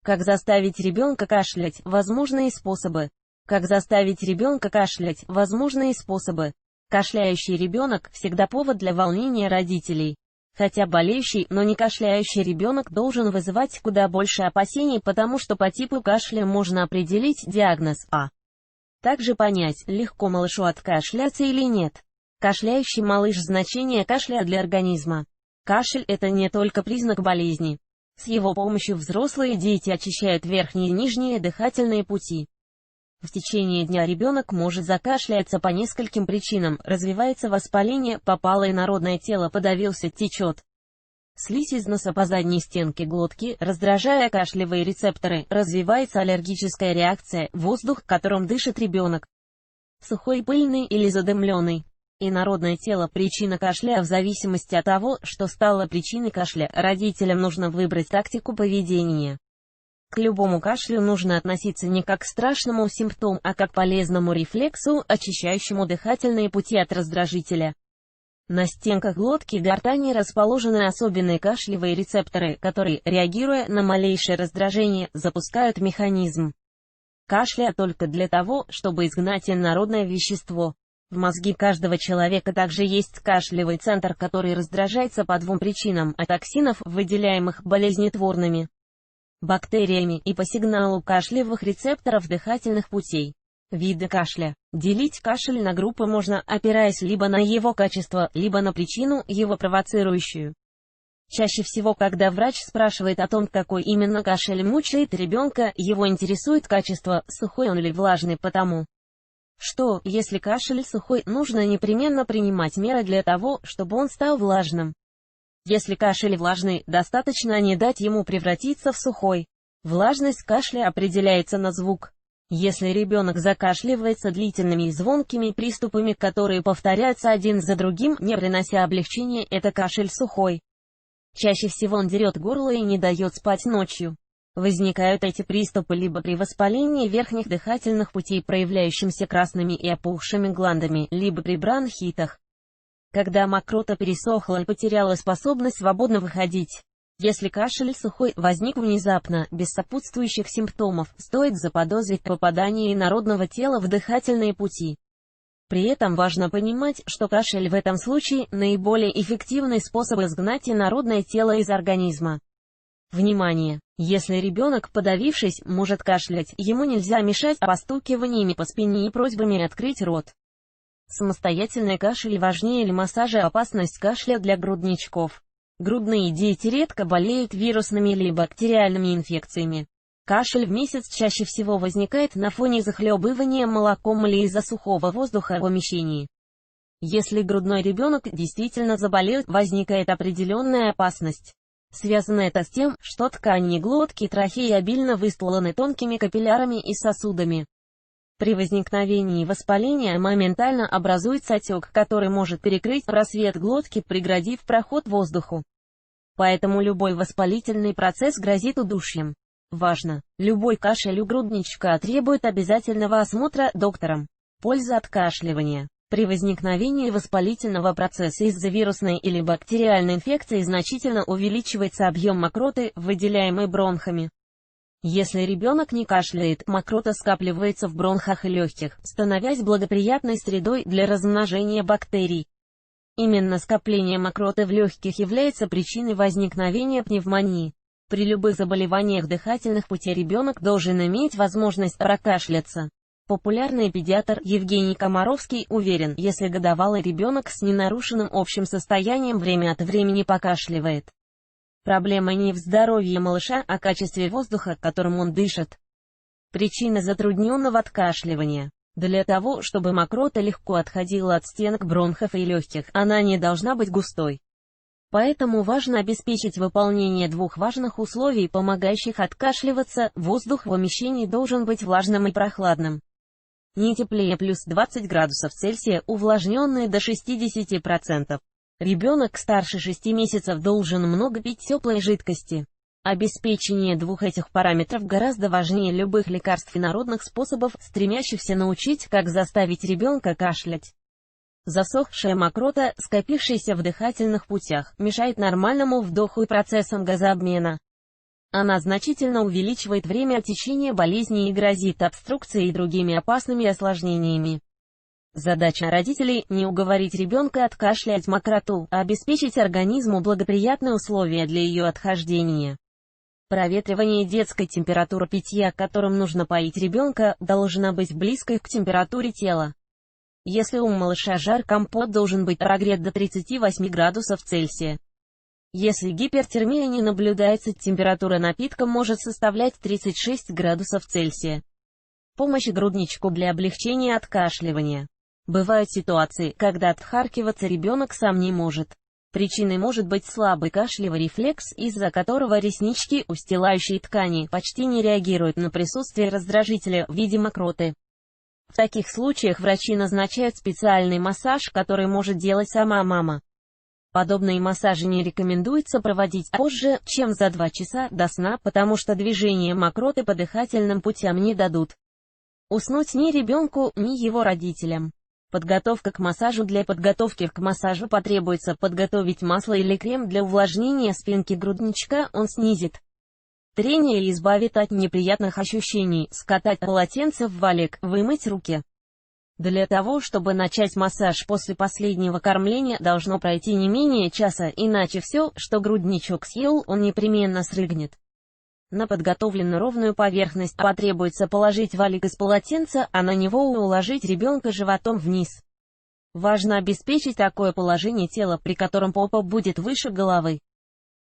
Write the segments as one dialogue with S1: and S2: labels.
S1: Как заставить ребенка кашлять? Возможные способы. Как заставить ребенка кашлять? Возможные способы. Кашляющий ребенок – всегда повод для волнения родителей. Хотя болеющий, но не кашляющий ребенок должен вызывать куда больше опасений, потому что по типу кашля можно определить диагноз А. Также понять, легко малышу откашляться или нет. Кашляющий малыш – значение кашля для организма. Кашель – это не только признак болезни. С его помощью взрослые дети очищают верхние и нижние дыхательные пути. В течение дня ребенок может закашляться по нескольким причинам: развивается воспаление, попало инородное тело, подавился, течет слизь из носа по задней стенке глотки, раздражая кашлевые рецепторы, развивается аллергическая реакция, воздух, которым дышит ребенок, сухой, пыльный или задымленный. Инородное тело – причина кашля. В зависимости от того, что стало причиной кашля, родителям нужно выбрать тактику поведения. К любому кашлю нужно относиться не как к страшному симптому, а как к полезному рефлексу, очищающему дыхательные пути от раздражителя. На стенках глотки и гортани расположены особенные кашлевые рецепторы, которые, реагируя на малейшее раздражение, запускают механизм кашля только для того, чтобы изгнать инородное вещество. В мозге каждого человека также есть кашлевый центр, который раздражается по двум причинам: от токсинов, выделяемых болезнетворными бактериями, и по сигналу кашлевых рецепторов дыхательных путей. Виды кашля. Делить кашель на группы можно, опираясь либо на его качество, либо на причину, его провоцирующую. Чаще всего, когда врач спрашивает о том, какой именно кашель мучает ребенка, его интересует качество, сухой он или влажный, потому что, если кашель сухой, нужно непременно принимать меры для того, чтобы он стал влажным. Если кашель влажный, достаточно не дать ему превратиться в сухой. Влажность кашля определяется на звук. Если ребенок закашливается длительными и звонкими приступами, которые повторяются один за другим, не принося облегчения, это кашель сухой. Чаще всего он дерет горло и не дает спать ночью. Возникают эти приступы либо при воспалении верхних дыхательных путей, проявляющимся красными и опухшими гландами, либо при бронхитах, когда мокрота пересохла и потеряла способность свободно выходить. Если кашель сухой возник внезапно, без сопутствующих симптомов, стоит заподозрить попадание инородного тела в дыхательные пути. При этом важно понимать, что кашель в этом случае – наиболее эффективный способ изгнать инородное тело из организма. Внимание! Если ребенок, подавившись, может кашлять, ему нельзя мешать постукиваниями по спине и просьбами открыть рот. Самостоятельный кашель важнее ли массажа? Опасность кашля для грудничков. Грудные дети редко болеют вирусными или бактериальными инфекциями. Кашель в месяц чаще всего возникает на фоне захлебывания молоком или из-за сухого воздуха в помещении. Если грудной ребенок действительно заболел, возникает определенная опасность. Связано это с тем, что ткани глотки и трахеи обильно выстланы тонкими капиллярами и сосудами. При возникновении воспаления моментально образуется отек, который может перекрыть просвет глотки, преградив проход воздуху. Поэтому любой воспалительный процесс грозит удушьем. Важно! Любой кашель у грудничка требует обязательного осмотра доктором. Польза откашливания. При возникновении воспалительного процесса из-за вирусной или бактериальной инфекции значительно увеличивается объем мокроты, выделяемой бронхами. Если ребенок не кашляет, мокрота скапливается в бронхах и легких, становясь благоприятной средой для размножения бактерий. Именно скопление мокроты в легких является причиной возникновения пневмонии. При любых заболеваниях дыхательных путей ребенок должен иметь возможность прокашляться. Популярный педиатр Евгений Комаровский уверен, если годовалый ребенок с ненарушенным общим состоянием время от времени покашливает, проблема не в здоровье малыша, а в качестве воздуха, которым он дышит. Причина затрудненного откашливания. Для того, чтобы мокрота легко отходила от стенок бронхов и легких, она не должна быть густой. Поэтому важно обеспечить выполнение двух важных условий, помогающих откашливаться: воздух в помещении должен быть влажным и прохладным. Не теплее плюс 20 градусов Цельсия, увлажненный до 60%. Ребенок старше 6 месяцев должен много пить теплой жидкости. Обеспечение двух этих параметров гораздо важнее любых лекарств и народных способов, стремящихся научить, как заставить ребенка кашлять. Засохшая мокрота, скопившаяся в дыхательных путях, мешает нормальному вдоху и процессам газообмена. Она значительно увеличивает время течения болезни и грозит обструкцией и другими опасными осложнениями. Задача родителей – не уговорить ребенка откашлять мокроту, а обеспечить организму благоприятные условия для ее отхождения. Проветривание детской температуры питья, которым нужно поить ребенка, должна быть близкой к температуре тела. Если у малыша жар, компот должен быть прогрет до 38 градусов Цельсия. Если гипертермия не наблюдается, температура напитка может составлять 36 градусов Цельсия. Помощь грудничку для облегчения откашливания. Бывают ситуации, когда отхаркиваться ребенок сам не может. Причиной может быть слабый кашлевый рефлекс, из-за которого реснички, устилающие ткани, почти не реагируют на присутствие раздражителя в виде мокроты. В таких случаях врачи назначают специальный массаж, который может делать сама мама. Подобные массажи не рекомендуется проводить позже, чем за 2 часа до сна, потому что движения мокроты по дыхательным путям не дадут уснуть ни ребенку, ни его родителям. Подготовка к массажу. Для подготовки к массажу потребуется подготовить масло или крем для увлажнения спинки грудничка, он снизит трение и избавит от неприятных ощущений, скатать полотенце в валик, вымыть руки. Для того, чтобы начать массаж после последнего кормления, должно пройти не менее часа, иначе все, что грудничок съел, он непременно срыгнет. На подготовленную ровную поверхность потребуется положить валик из полотенца, а на него уложить ребенка животом вниз. Важно обеспечить такое положение тела, при котором попа будет выше головы.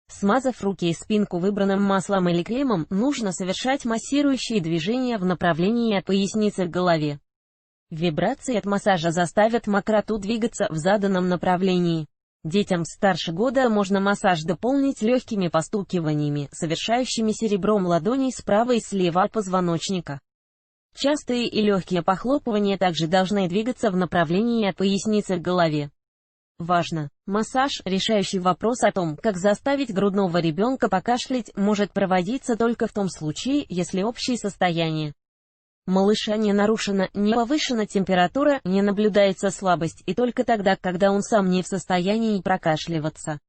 S1: Смазав руки и спинку выбранным маслом или кремом, нужно совершать массирующие движения в направлении от поясницы к голове. Вибрации от массажа заставят мокроту двигаться в заданном направлении. Детям старше года можно массаж дополнить легкими постукиваниями, совершающимися ребром ладоней справа и слева от позвоночника. Частые и легкие похлопывания также должны двигаться в направлении от поясницы к голове. Важно! Массаж, решающий вопрос о том, как заставить грудного ребенка покашлять, может проводиться только в том случае, если общее состояние малыша не нарушена, не повышена температура, не наблюдается слабость, и только тогда, когда он сам не в состоянии прокашливаться.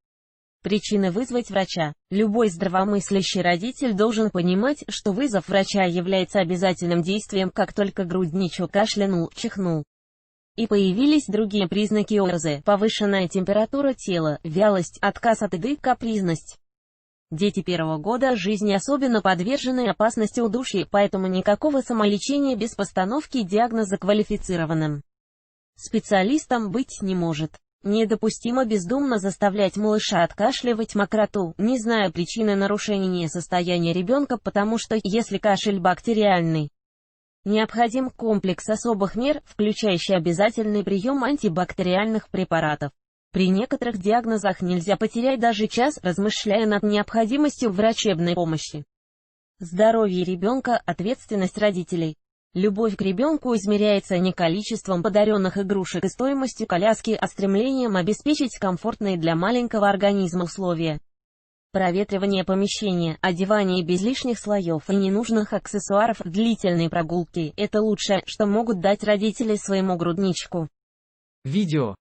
S1: Причины вызвать врача. Любой здравомыслящий родитель должен понимать, что вызов врача является обязательным действием, как только грудничок кашлянул, чихнул. И появились другие признаки ОРЗ: повышенная температура тела, вялость, отказ от еды, капризность. Дети первого года жизни особенно подвержены опасности удушья, поэтому никакого самолечения без постановки диагноза квалифицированным специалистом быть не может. Недопустимо бездумно заставлять малыша откашливать мокроту, не зная причины нарушения состояния ребенка, потому что, если кашель бактериальный, необходим комплекс особых мер, включающий обязательный прием антибактериальных препаратов. При некоторых диагнозах нельзя потерять даже час, размышляя над необходимостью врачебной помощи. Здоровье ребенка – ответственность родителей. Любовь к ребенку измеряется не количеством подаренных игрушек и стоимостью коляски, а стремлением обеспечить комфортные для маленького организма условия. Проветривание помещения, одевание без лишних слоев и ненужных аксессуаров, длительные прогулки – это лучшее, что могут дать родители своему грудничку.
S2: Видео